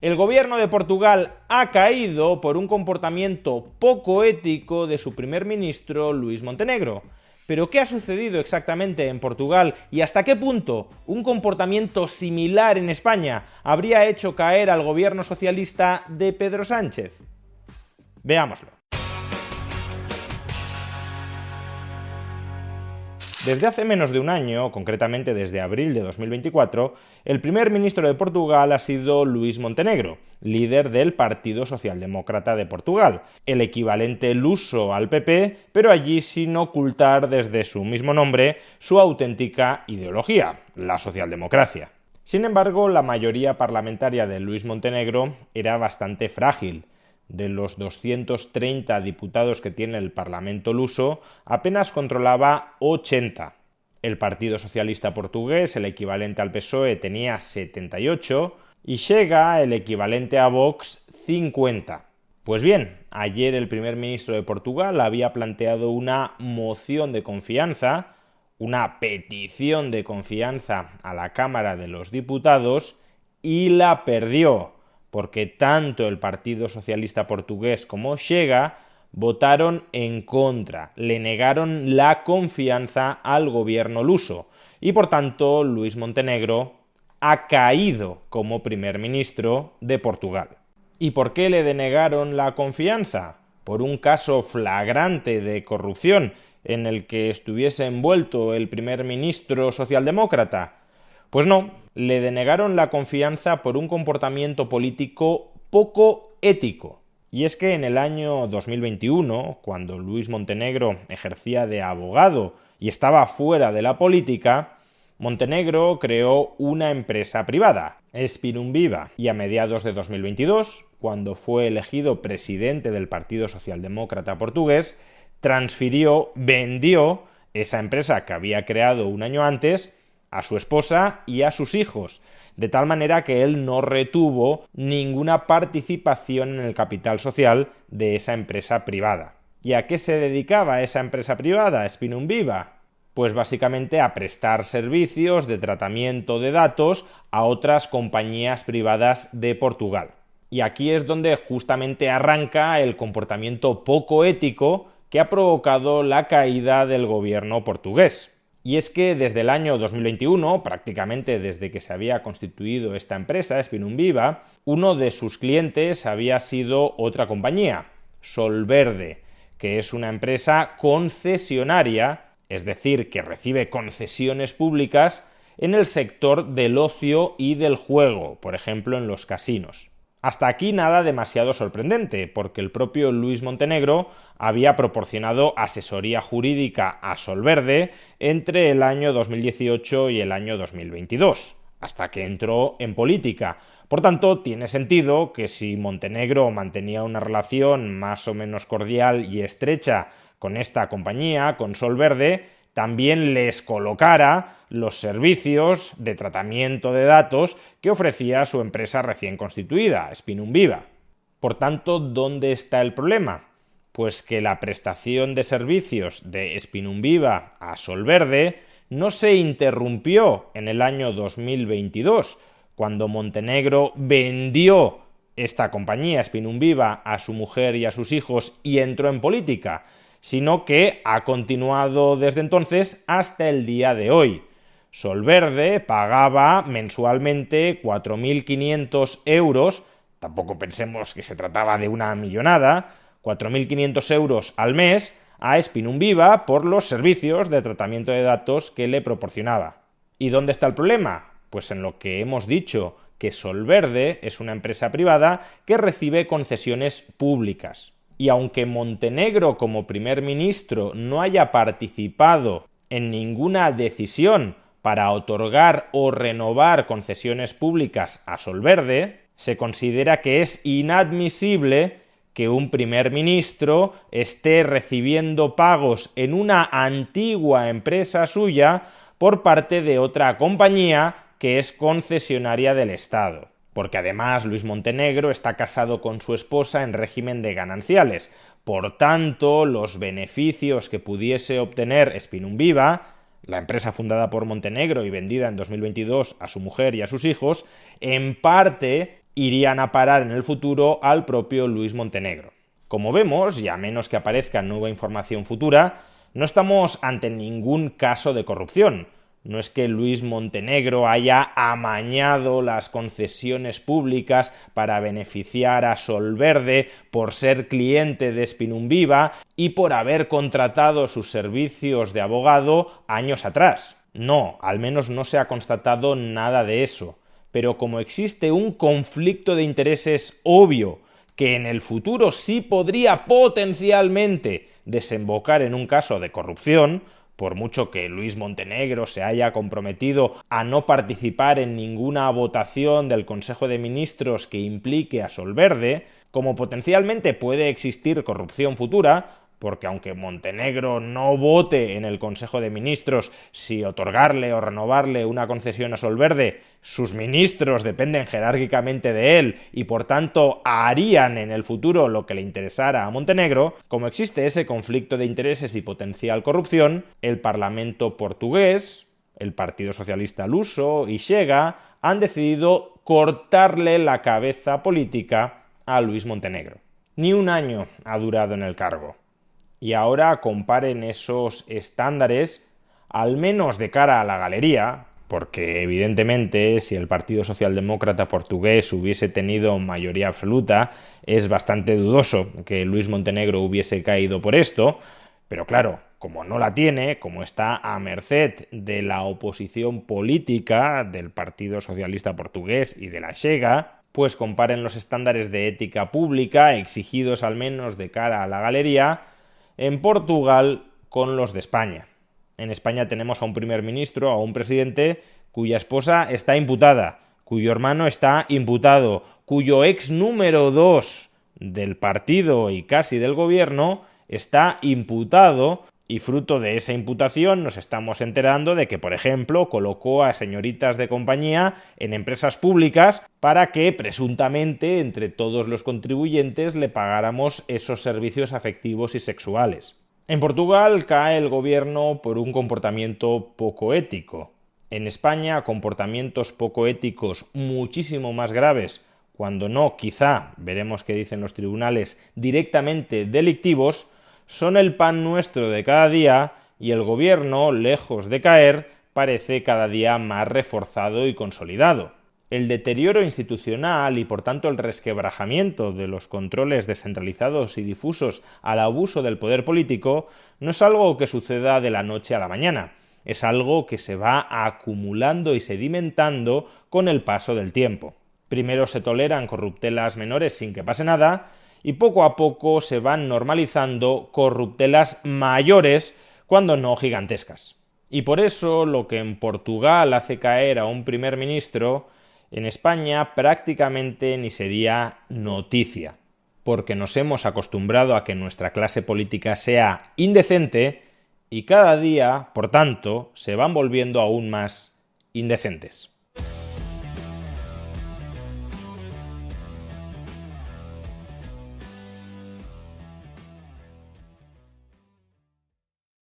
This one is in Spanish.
El gobierno de Portugal ha caído por un comportamiento poco ético de su primer ministro, Luís Montenegro. ¿Pero qué ha sucedido exactamente en Portugal y hasta qué punto un comportamiento similar en España habría hecho caer al gobierno socialista de Pedro Sánchez? Veámoslo. Desde hace menos de un año, concretamente desde abril de 2024, el primer ministro de Portugal ha sido Luís Montenegro, líder del Partido Socialdemócrata de Portugal, el equivalente luso al PP, pero allí sin ocultar desde su mismo nombre su auténtica ideología, la socialdemocracia. Sin embargo, la mayoría parlamentaria de Luís Montenegro era bastante frágil. De los 230 diputados que tiene el Parlamento luso, apenas controlaba 80. El Partido Socialista Portugués, el equivalente al PSOE, tenía 78 y Chega, el equivalente a Vox, 50. Pues bien, ayer el primer ministro de Portugal había planteado una moción de confianza, una petición de confianza a la Cámara de los Diputados y la perdió, porque tanto el Partido Socialista Portugués como Chega votaron en contra, le negaron la confianza al gobierno luso y por tanto Luís Montenegro ha caído como primer ministro de Portugal. ¿Y por qué le denegaron la confianza? Por un caso flagrante de corrupción en el que estuviese envuelto el primer ministro socialdemócrata. Pues no, le denegaron la confianza por un comportamiento político poco ético. Y es que en el año 2021, cuando Luís Montenegro ejercía de abogado y estaba fuera de la política, Montenegro creó una empresa privada, Spinumviva, y a mediados de 2022, cuando fue elegido presidente del Partido Socialdemócrata Portugués, vendió esa empresa que había creado un año antes a su esposa y a sus hijos, de tal manera que él no retuvo ninguna participación en el capital social de esa empresa privada. ¿Y a qué se dedicaba esa empresa privada, Spinumviva? Pues básicamente a prestar servicios de tratamiento de datos a otras compañías privadas de Portugal. Y aquí es donde justamente arranca el comportamiento poco ético que ha provocado la caída del gobierno portugués. Y es que desde el año 2021, prácticamente desde que se había constituido esta empresa, Spinumviva, uno de sus clientes había sido otra compañía, Solverde, que es una empresa concesionaria, es decir, que recibe concesiones públicas en el sector del ocio y del juego, por ejemplo en los casinos. Hasta aquí nada demasiado sorprendente, porque el propio Luís Montenegro había proporcionado asesoría jurídica a Solverde entre el año 2018 y el año 2022, hasta que entró en política. Por tanto, tiene sentido que si Montenegro mantenía una relación más o menos cordial y estrecha con esta compañía, con Solverde, también les colocara los servicios de tratamiento de datos que ofrecía su empresa recién constituida, Spinumviva. Por tanto, ¿dónde está el problema? Pues que la prestación de servicios de Spinumviva a Solverde no se interrumpió en el año 2022, cuando Montenegro vendió esta compañía, Spinumviva, a su mujer y a sus hijos y entró en política, sino que ha continuado desde entonces hasta el día de hoy. Solverde pagaba mensualmente 4.500 euros, tampoco pensemos que se trataba de una millonada, 4.500 euros al mes a Spinumviva por los servicios de tratamiento de datos que le proporcionaba. ¿Y dónde está el problema? Pues en lo que hemos dicho, que Solverde es una empresa privada que recibe concesiones públicas. Y aunque Montenegro como primer ministro no haya participado en ninguna decisión para otorgar o renovar concesiones públicas a Solverde, se considera que es inadmisible que un primer ministro esté recibiendo pagos en una antigua empresa suya por parte de otra compañía que es concesionaria del Estado. Porque además Luís Montenegro está casado con su esposa en régimen de gananciales. Por tanto, los beneficios que pudiese obtener Spinumviva, la empresa fundada por Montenegro y vendida en 2022 a su mujer y a sus hijos, en parte irían a parar en el futuro al propio Luis Montenegro. Como vemos, y a menos que aparezca nueva información futura, no estamos ante ningún caso de corrupción. No es que Luis Montenegro haya amañado las concesiones públicas para beneficiar a Solverde por ser cliente de Spinumviva y por haber contratado sus servicios de abogado años atrás. No, al menos no se ha constatado nada de eso. Pero como existe un conflicto de intereses obvio que en el futuro sí podría potencialmente desembocar en un caso de corrupción, por mucho que Luis Montenegro se haya comprometido a no participar en ninguna votación del Consejo de Ministros que implique a Solverde, como potencialmente puede existir corrupción futura, porque aunque Montenegro no vote en el Consejo de Ministros si otorgarle o renovarle una concesión a Solverde, sus ministros dependen jerárquicamente de él y por tanto harían en el futuro lo que le interesara a Montenegro, como existe ese conflicto de intereses y potencial corrupción, el Parlamento portugués, el Partido Socialista Luso y Chega han decidido cortarle la cabeza política a Luis Montenegro. Ni un año ha durado en el cargo. Y ahora comparen esos estándares, al menos de cara a la galería, porque evidentemente si el Partido Socialdemócrata portugués hubiese tenido mayoría absoluta, es bastante dudoso que Luis Montenegro hubiese caído por esto, pero claro, como no la tiene, como está a merced de la oposición política del Partido Socialista portugués y de la Chega, pues comparen los estándares de ética pública exigidos al menos de cara a la galería en Portugal con los de España. En España tenemos a un primer ministro, a un presidente cuya esposa está imputada, cuyo hermano está imputado, cuyo ex número 2 del partido y casi del gobierno está imputado, y fruto de esa imputación nos estamos enterando de que, por ejemplo, colocó a señoritas de compañía en empresas públicas para que, presuntamente, entre todos los contribuyentes le pagáramos esos servicios afectivos y sexuales. En Portugal cae el gobierno por un comportamiento poco ético. En España, comportamientos poco éticos muchísimo más graves, cuando no, quizá, veremos qué dicen los tribunales, directamente delictivos, son el pan nuestro de cada día y el gobierno, lejos de caer, parece cada día más reforzado y consolidado. El deterioro institucional y por tanto el resquebrajamiento de los controles descentralizados y difusos al abuso del poder político no es algo que suceda de la noche a la mañana, es algo que se va acumulando y sedimentando con el paso del tiempo. Primero se toleran corruptelas menores sin que pase nada, y poco a poco se van normalizando corruptelas mayores, cuando no gigantescas. Y por eso lo que en Portugal hace caer a un primer ministro, en España prácticamente ni sería noticia, porque nos hemos acostumbrado a que nuestra clase política sea indecente y cada día, por tanto, se van volviendo aún más indecentes.